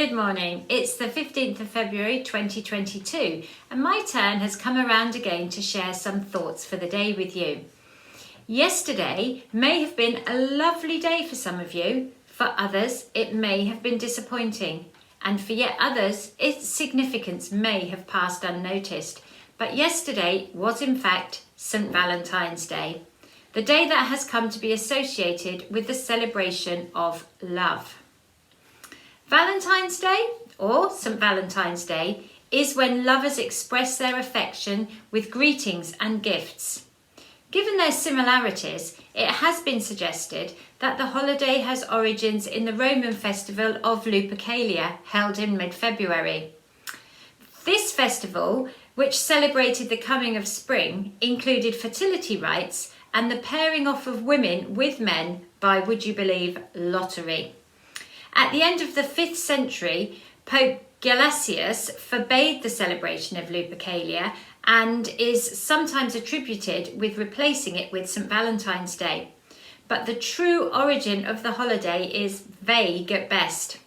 Good morning. It's the 15th of February 2022 and my turn has come around again to share some thoughts for the day with you. Yesterday may have been a lovely day for some of you. For others, it may have been disappointing. And for yet others, its significance may have passed unnoticed. But yesterday was in fact St Valentine's Day, the day that has come to be associated with the celebration of love. Valentine's Day, or St Valentine's Day, is when lovers express their affection with greetings and gifts. Given their similarities, it has been suggested that the holiday has origins in the Roman festival of Lupercalia, held in mid-February. This festival, which celebrated the coming of spring, included fertility rites and the pairing off of women with men by, would you believe, lottery. At the end of the 5th century, Pope Gelasius forbade the celebration of Lupercalia and is sometimes attributed with replacing it with St Valentine's Day. But the true origin of the holiday is vague at best.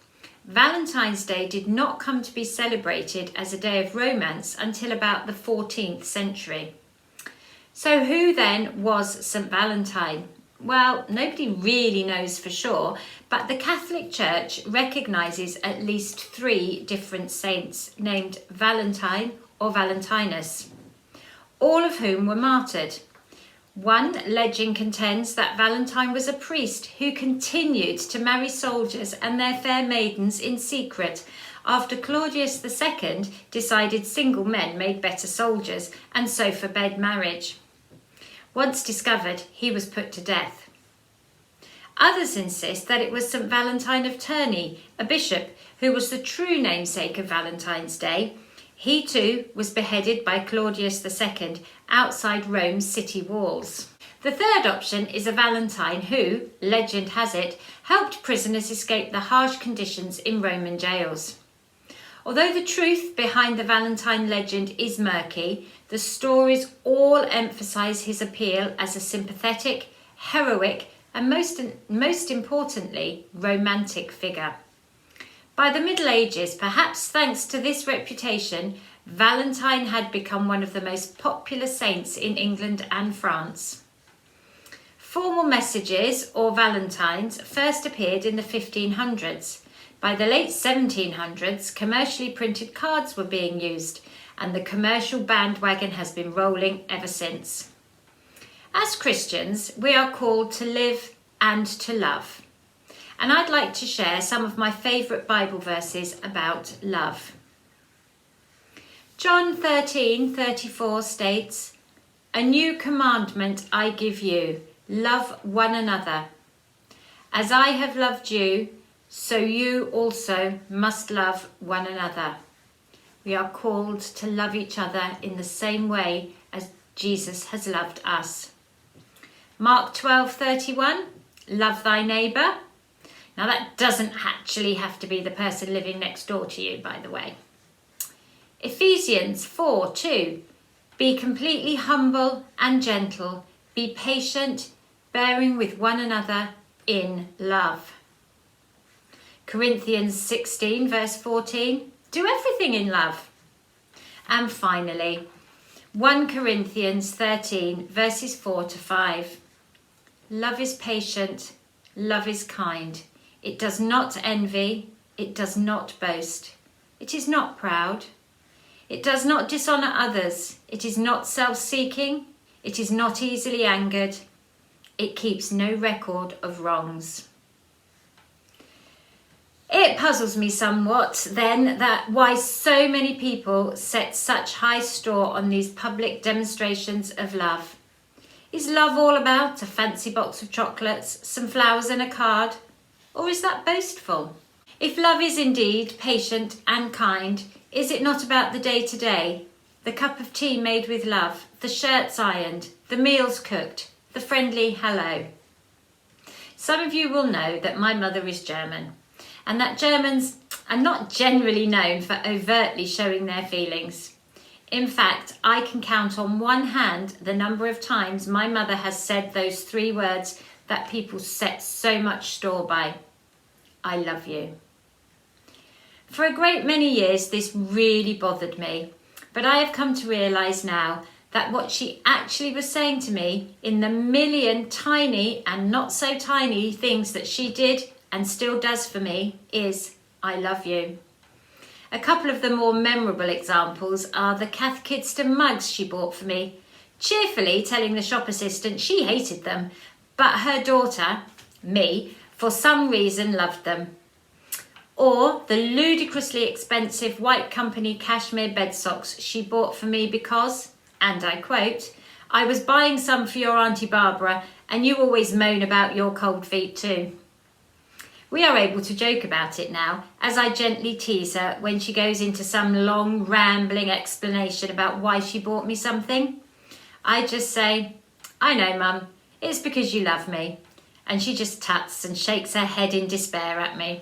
Valentine's Day did not come to be celebrated as a day of romance until about the 14th century. So who then was St Valentine? Well, nobody really knows for sure, but the Catholic Church recognises at least 3 different saints named Valentine or Valentinus, all of whom were martyred. One legend contends that Valentine was a priest who continued to marry soldiers and their fair maidens in secret after Claudius II decided single men made better soldiers and so forbade marriage. Once discovered, he was put to death. Others insist that it was St Valentine of Terni, a bishop who was the true namesake of Valentine's Day. He too was beheaded by Claudius II outside Rome's city walls. The third option is a Valentine who, legend has it, helped prisoners escape the harsh conditions in Roman jails. Although the truth behind the Valentine legend is murky, the stories all emphasise his appeal as a sympathetic, heroic and most importantly, romantic figure. By the Middle Ages, perhaps thanks to this reputation, Valentine had become one of the most popular saints in England and France. Formal messages, or valentines, first appeared in the 1500s. By the late 1700s, commercially printed cards were being used, and the commercial bandwagon has been rolling ever since. As Christians, we are called to live and to love. And I'd like to share some of my favourite Bible verses about love. John 13:34 states, "A new commandment I give you, love one another. As I have loved you, so you also must love one another." We are called to love each other in the same way as Jesus has loved us. Mark 12:31, "Love thy neighbour." Now that doesn't actually have to be the person living next door to you, by the way. Ephesians 4:2, "Be completely humble and gentle, be patient, bearing with one another in love." Corinthians 16 verse 14, "Do everything in love." And finally, 1 Corinthians 13 verses 4-5, "Love is patient, love is kind. It does not envy, it does not boast. It is not proud. It does not dishonour others. It is not self-seeking. It is not easily angered. It keeps no record of wrongs." It puzzles me somewhat then that why so many people set such high store on these public demonstrations of love. Is love all about a fancy box of chocolates, some flowers and a card? Or is that boastful? If love is indeed patient and kind, is it not about the day-to-day, the cup of tea made with love, the shirts ironed, the meals cooked, the friendly hello? Some of you will know that my mother is German, and that Germans are not generally known for overtly showing their feelings. In fact, I can count on one hand the number of times my mother has said those 3 words that people set so much store by. I love you. For a great many years, this really bothered me, but I have come to realise now that what she actually was saying to me in the million tiny and not so tiny things that she did and still does for me is, I love you. A couple of the more memorable examples are the Cath Kidston mugs she bought for me, cheerfully telling the shop assistant she hated them, but her daughter, me, for some reason loved them. Or the ludicrously expensive White Company cashmere bed socks she bought for me because, and I quote, I was buying some for your Auntie Barbara and you always moan about your cold feet too. We are able to joke about it now as I gently tease her when she goes into some long rambling explanation about why she bought me something. I just say, I know Mum, it's because you love me. And she just tuts and shakes her head in despair at me.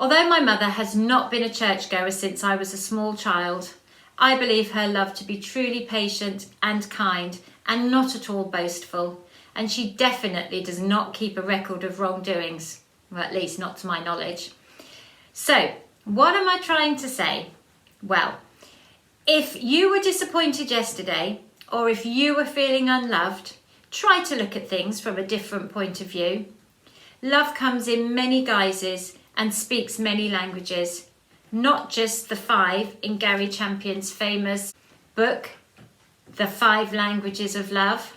Although my mother has not been a churchgoer since I was a small child, I believe her love to be truly patient and kind and not at all boastful, and she definitely does not keep a record of wrongdoings, well, at least not to my knowledge. So, what am I trying to say? Well, if you were disappointed yesterday, or if you were feeling unloved, try to look at things from a different point of view. Love comes in many guises and speaks many languages, not just the 5 in Gary Champion's famous book, The 5 Languages of Love.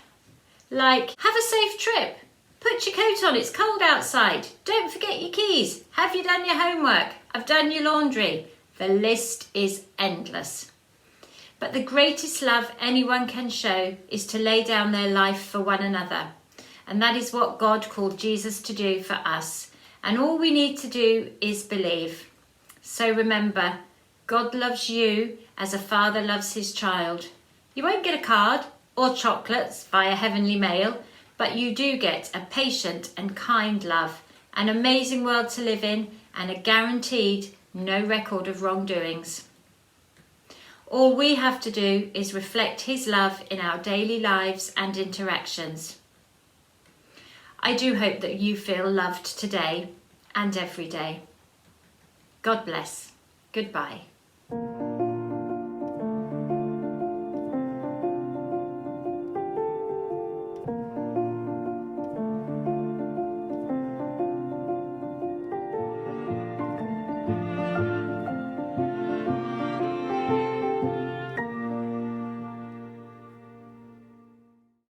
Like, have a safe trip, put your coat on, it's cold outside, don't forget your keys, have you done your homework, I've done your laundry. The list is endless. But the greatest love anyone can show is to lay down their life for one another. And that is what God called Jesus to do for us. And all we need to do is believe. So remember, God loves you as a father loves his child. You won't get a card or chocolates via heavenly mail, but you do get a patient and kind love, an amazing world to live in, and a guaranteed no record of wrongdoings. All we have to do is reflect his love in our daily lives and interactions. I do hope that you feel loved today and every day. God bless. Goodbye.